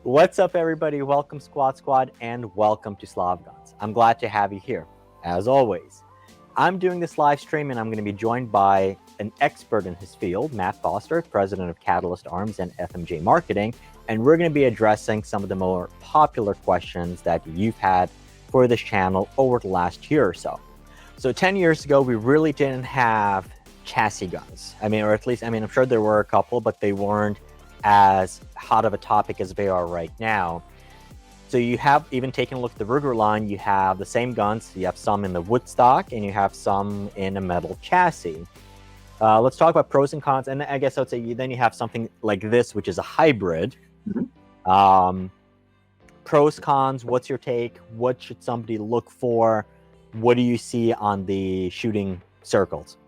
What's up, everybody? Welcome, Squad Squad, and welcome to Slav Guns. I'm glad to have you here, as always. I'm doing this live stream, and I'm going to be joined by an expert in his field, Matt Foster, president of Catalyst Arms and FMJ Marketing, and we're going to be addressing some of the more popular questions that you've had for this channel over the last year or so. So 10 years ago, we really didn't have chassis guns. Or at least, I'm sure there were a couple, but they weren't as hot of a topic as they are right now. So you have, even taking a look at the Ruger line, you have the same guns. You have some in the wood stock and you have some in a metal chassis. Let's talk about pros and cons. And I guess I would say then you have something like this, which is a hybrid. Mm-hmm. Pros, cons, what's your take? What should somebody look for? What do you see on the shooting circles?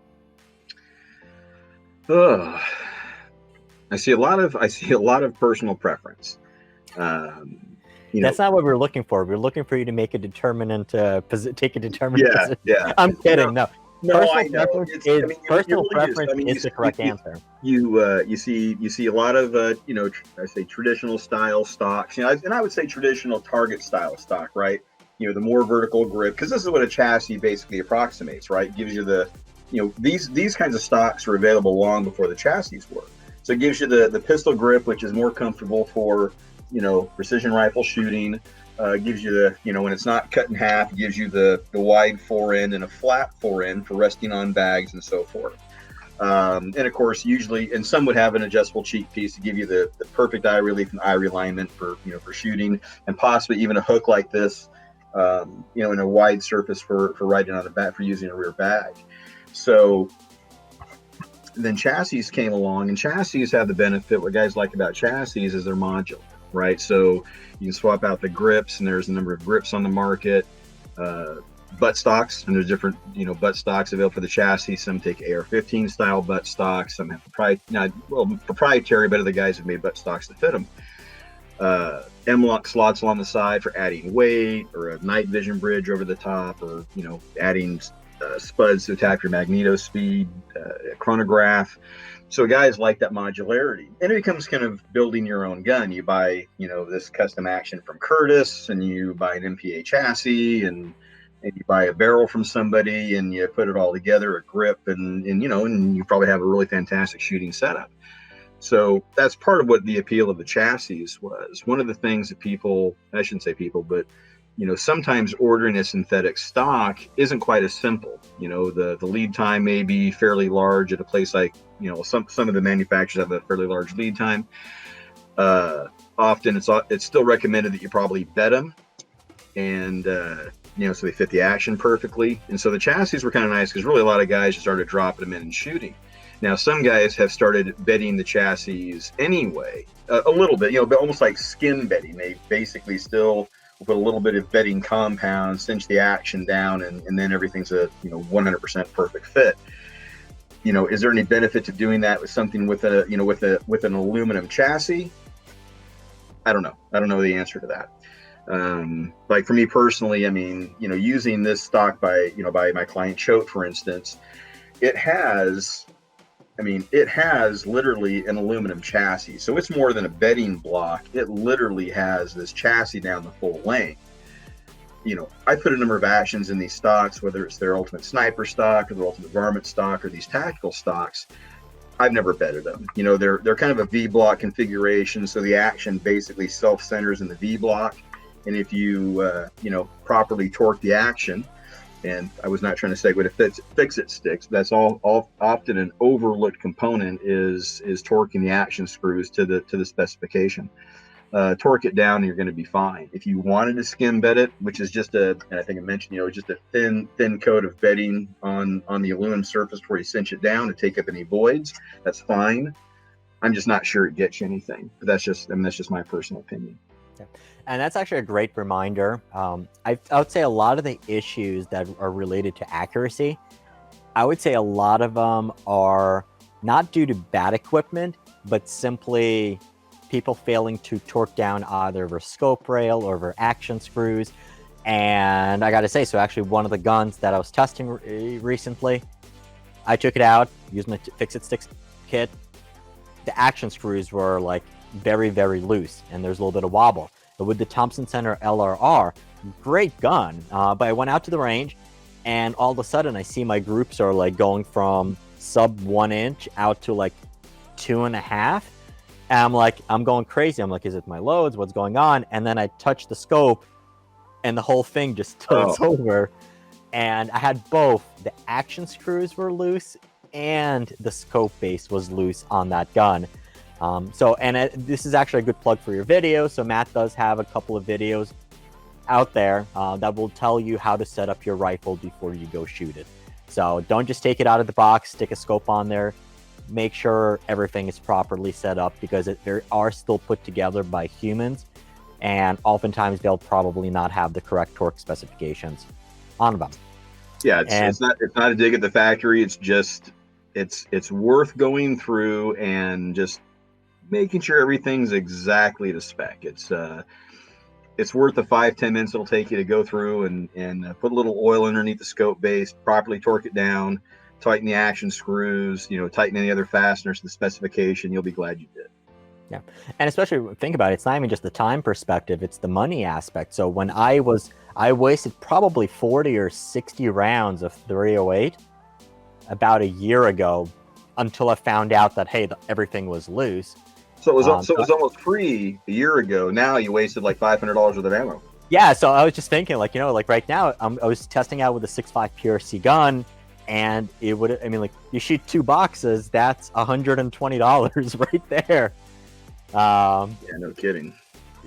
I see a lot of personal preference. That's not what we're looking for. We're looking for you to make a determinant, take a determinant. Yeah. I'm kidding. No. Personal preference is the correct answer. You see a lot of I say traditional style stocks. And I would say traditional target style stock, right? The more vertical grip, because this is what a chassis basically approximates, right? It gives you the these kinds of stocks were available long before the chassis were. So it gives you the pistol grip, which is more comfortable for precision rifle shooting. Gives you the when it's not cut in half, it gives you the wide forend and a flat forend for resting on bags and so forth. And of course, usually, and some would have an adjustable cheek piece to give you the perfect eye relief and eye realignment for for shooting, and possibly even a hook like this, in a wide surface for riding on the back for using a rear bag. So then chassis came along, and chassis have the benefit. What guys like about chassis is they're modular, right? So you can swap out the grips, and there's a number of grips on the market. Butt stocks, and there's different butt stocks available for the chassis. Some take AR-15 style butt stocks. Some have proprietary, but other guys have made butt stocks that fit them. M-lock slots along the side for adding weight, or a night vision bridge over the top, or adding spuds to attack your magneto speed, chronograph. So guys like that modularity, and it becomes kind of building your own gun. You buy this custom action from Curtis, and you buy an MPA chassis, and you buy a barrel from somebody, and you put it all together, a grip, and you probably have a really fantastic shooting setup. So that's part of what the appeal of the chassis was. One of the things that I shouldn't say people, but sometimes ordering a synthetic stock isn't quite as simple. The lead time may be fairly large at a place like, some of the manufacturers have a fairly large lead time. Often it's still recommended that you probably bed them, and so they fit the action perfectly. And so the chassis were kind of nice, because really a lot of guys just started dropping them in and shooting. Now some guys have started bedding the chassis anyway, a little bit, but almost like skin bedding. They basically still put a little bit of bedding compound, cinch the action down, and then everything's a 100% perfect fit. Is there any benefit to doing that with something with an aluminum chassis? I don't know the answer to that. Like for me personally, using this stock by my client Choate, for instance, it has literally an aluminum chassis. So it's more than a bedding block. It literally has this chassis down the full length. I put a number of actions in these stocks, whether it's their ultimate sniper stock or their ultimate varmint stock or these tactical stocks. I've never bedded them. They're kind of a V-block configuration. So the action basically self-centers in the V-block. And if you, properly torque the action, and I was not trying to segue to fix-it sticks. That's all often an overlooked component is torquing the action screws to the specification. Torque it down, and you're going to be fine. If you wanted to skim bed it, which is just and I think I mentioned, just a thin coat of bedding on the aluminum surface before you cinch it down to take up any voids, that's fine. I'm just not sure it gets you anything. But that's just my personal opinion. Yeah. And that's actually a great reminder. I would say a lot of the issues that are related to accuracy, I would say a lot of them are not due to bad equipment, but simply people failing to torque down either their scope rail or their action screws. And I got to say, so actually one of the guns that I was testing recently, I took it out, used my fix-it sticks kit. The action screws were like very, very loose, and there's a little bit of wobble. But with the Thompson Center LRR, great gun. But I went out to the range, and all of a sudden I see my groups are like going from sub 1 inch out to like 2.5. And I'm going crazy. I'm like, is it my loads? What's going on? And then I touch the scope, and the whole thing just tilts over. And I had both. The action screws were loose, and the scope base was loose on that gun. This is actually a good plug for your video. So Matt does have a couple of videos out there that will tell you how to set up your rifle before you go shoot it. So don't just take it out of the box, stick a scope on there. Make sure everything is properly set up, because they are still put together by humans, and oftentimes they'll probably not have the correct torque specifications on them. Yeah, it's not a dig at the factory. It's just it's worth going through and just making sure everything's exactly to spec. It's worth the 5-10 minutes it'll take you to go through and put a little oil underneath the scope base, properly torque it down, tighten the action screws, tighten any other fasteners to the specification. You'll be glad you did. Yeah. And especially think about it, it's not even just the time perspective, it's the money aspect. So when I wasted probably 40 or 60 rounds of 308 about a year ago, until I found out that, hey, everything was loose. So it was almost free a year ago. Now you wasted like $500 worth of ammo. Yeah. So I was just thinking, right now I was testing out with a 6.5 PRC gun, and you shoot 2 boxes, that's $120 right there. Yeah, no kidding.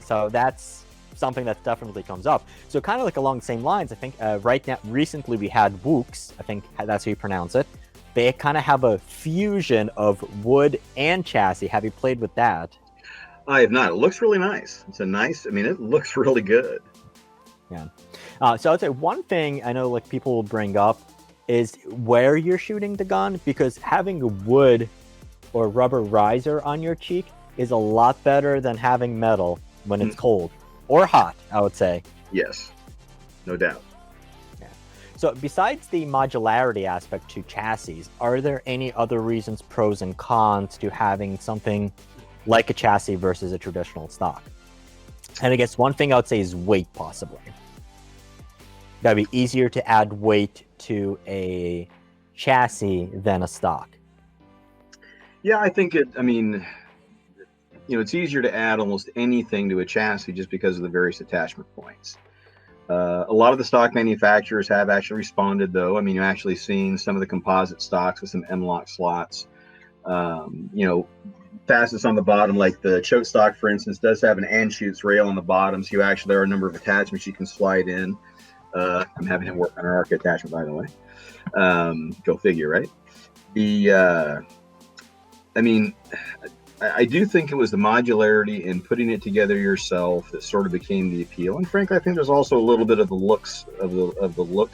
So that's something that definitely comes up. So kind of like along the same lines, I think right now, recently we had Wooks, I think that's how you pronounce it. They kind of have a fusion of wood and chassis. Have you played with that? I have not. It looks really nice. It looks really good. Yeah. So I'd say one thing I know people will bring up is where you're shooting the gun, because having a wood or rubber riser on your cheek is a lot better than having metal when it's cold or hot, I would say. Yes, no doubt. Yeah. So besides the modularity aspect to chassis, are there any other reasons, pros and cons, to having something like a chassis versus a traditional stock? And I guess one thing I would say is weight, possibly. That'd be easier to add weight to a chassis than a stock. Yeah, I think it's easier to add almost anything to a chassis just because of the various attachment points. A lot of the stock manufacturers have actually responded, though. You've actually seen some of the composite stocks with some M-lock slots. Fastest on the bottom, like the Choate stock, for instance, does have an Anschutz rail on the bottom, so there are a number of attachments you can slide in. I'm having him work on an arc attachment, by the way. Go figure, right? I do think it was the modularity and putting it together yourself that sort of became the appeal. And frankly, I think there's also a little bit of the looks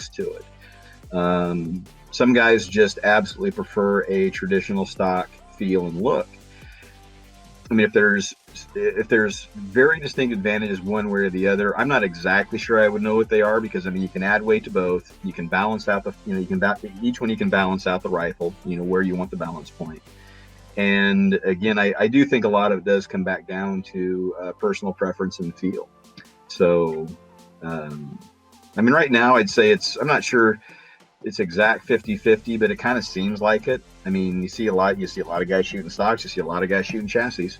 to it. Some guys just absolutely prefer a traditional stock feel and look. If there's very distinct advantages one way or the other, I'm not exactly sure I would know what they are, because you can add weight to both. You can balance out each one. You can balance out the rifle, where you want the balance point. And again, I do think a lot of it does come back down to personal preference and feel. So, right now I'd say I'm not sure it's exact 50-50, but it kind of seems like it. You see a lot of guys shooting stocks, you see a lot of guys shooting chassis.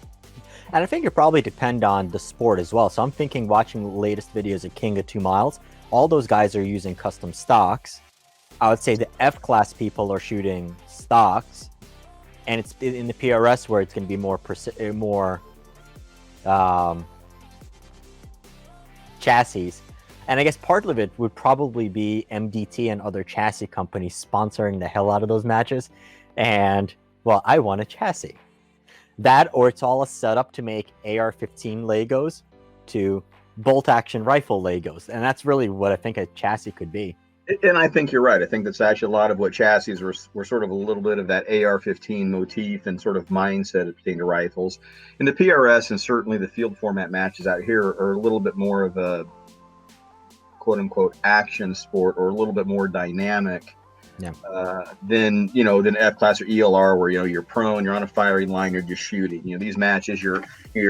And I think it probably depend on the sport as well. So I'm thinking, watching the latest videos of King of 2 Miles, all those guys are using custom stocks. I would say the F-class people are shooting stocks, and it's in the PRS where it's going to be more chassis. And I guess part of it would probably be MDT and other chassis companies sponsoring the hell out of those matches. And, well, I want a chassis. That, or it's all a setup to make AR-15 Legos to bolt-action rifle Legos. And that's really what I think a chassis could be. And I think you're right. I think that's actually a lot of what chassis were sort of a little bit of that AR-15 motif and sort of mindset pertaining to rifles. And the PRS and certainly the field format matches out here are a little bit more of a quote-unquote action sport, or a little bit more dynamic Yeah. Then F class or ELR, where you're prone, you're on a firing line, you're just shooting. These matches, you're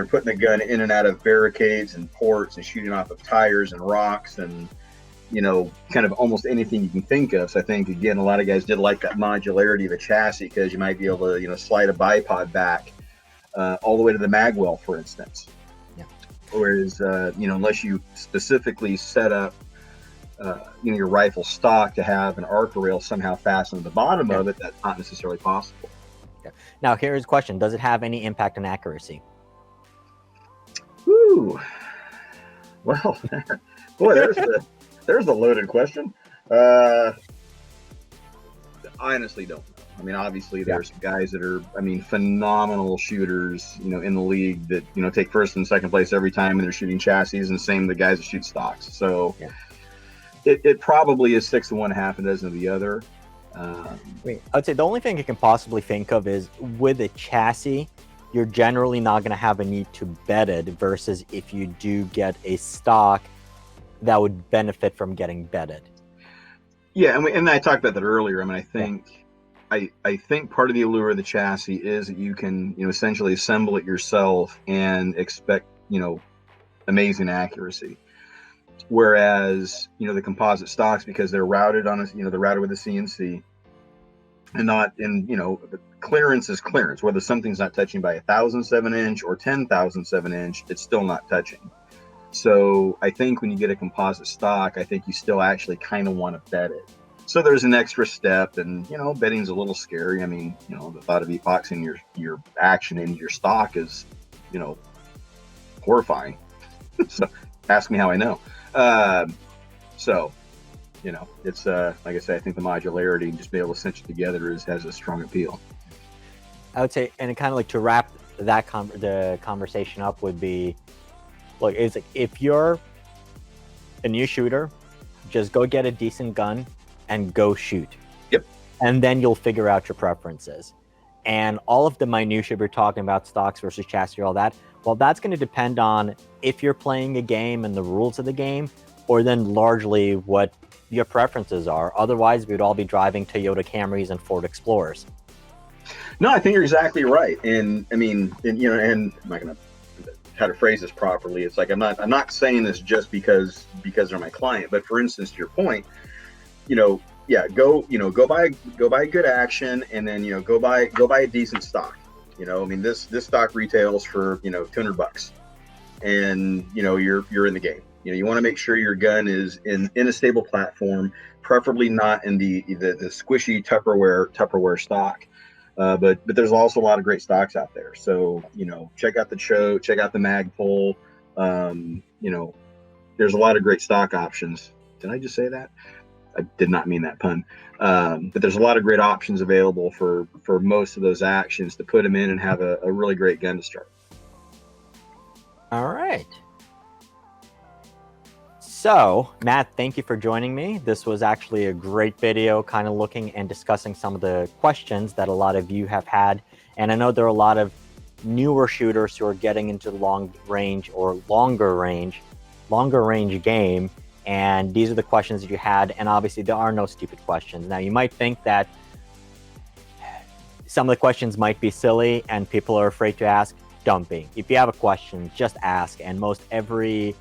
putting the gun in and out of barricades and ports and shooting off of tires and rocks and kind of almost anything you can think of. So I think again, a lot of guys did like that modularity of a chassis because you might be able to slide a bipod back all the way to the mag well, for instance. Yeah. Whereas unless you specifically set up your rifle stock to have an arc rail somehow fastened to the bottom of it, that's not necessarily possible. Yeah. Now, here's a question: does it have any impact on accuracy? Woo. Well, boy, there's a loaded question. I honestly don't know. I mean, obviously there's some guys that are, phenomenal shooters, in the league that, take first and second place every time and they're shooting chassis, and same the guys that shoot stocks. So it probably is 6 of one, half a dozen of the other. I'd say the only thing I can possibly think of is with a chassis, you're generally not going to have a need to bed it versus if you do get a stock that would benefit from getting bedded. Yeah, and I talked about that earlier. I think I think part of the allure of the chassis is that you can essentially assemble it yourself and expect amazing accuracy. Whereas the composite stocks, because they're routed on they're routed with a CNC, and not in clearance is clearance. Whether something's not touching by 1,007 inch or 10,007 inch, it's still not touching. So I think when you get a composite stock, I think you still actually kind of want to bed it. So there's an extra step, and bedding's a little scary. The thought of epoxying your action into your stock is horrifying. So ask me how I know. It's like I say, I think the modularity and just be able to cinch it together has a strong appeal. I would say, and kind of like to wrap that the conversation up would be, look, it's like if you're a new shooter, just go get a decent gun and go shoot. Yep. And then you'll figure out your preferences. And all of the minutia we're talking about, stocks versus chassis, all that, well, that's going to depend on if you're playing a game and the rules of the game, or then largely what your preferences are. Otherwise, we'd all be driving Toyota Camrys and Ford Explorers. No, I think you're exactly right. And I'm not going to how to phrase this properly. It's like I'm not saying this just because they're my client, but for instance, to your point, go buy a good action, and then go buy a decent stock. This stock retails for $200, and you're in the game. You want to make sure your gun is in a stable platform, preferably not in the squishy Tupperware stock. But there's also a lot of great stocks out there. So check out the Choate, check out the Magpul. There's a lot of great stock options. Did I just say that? I did not mean that pun. But there's a lot of great options available for most of those actions to put them in and have a really great gun to start. All right. So, Matt, thank you for joining me. This was actually a great video, kind of looking and discussing some of the questions that a lot of you have had. And I know there are a lot of newer shooters who are getting into the long range or longer range game. And these are the questions that you had. And obviously, there are no stupid questions. Now, you might think that some of the questions might be silly and people are afraid to ask. Don't be. If you have a question, just ask. And most every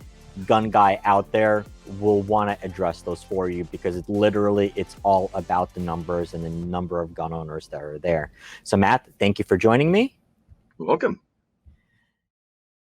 gun guy out there will want to address those for you, because it's all about the numbers and the number of gun owners that are there. So Matt, thank you for joining me. You're welcome.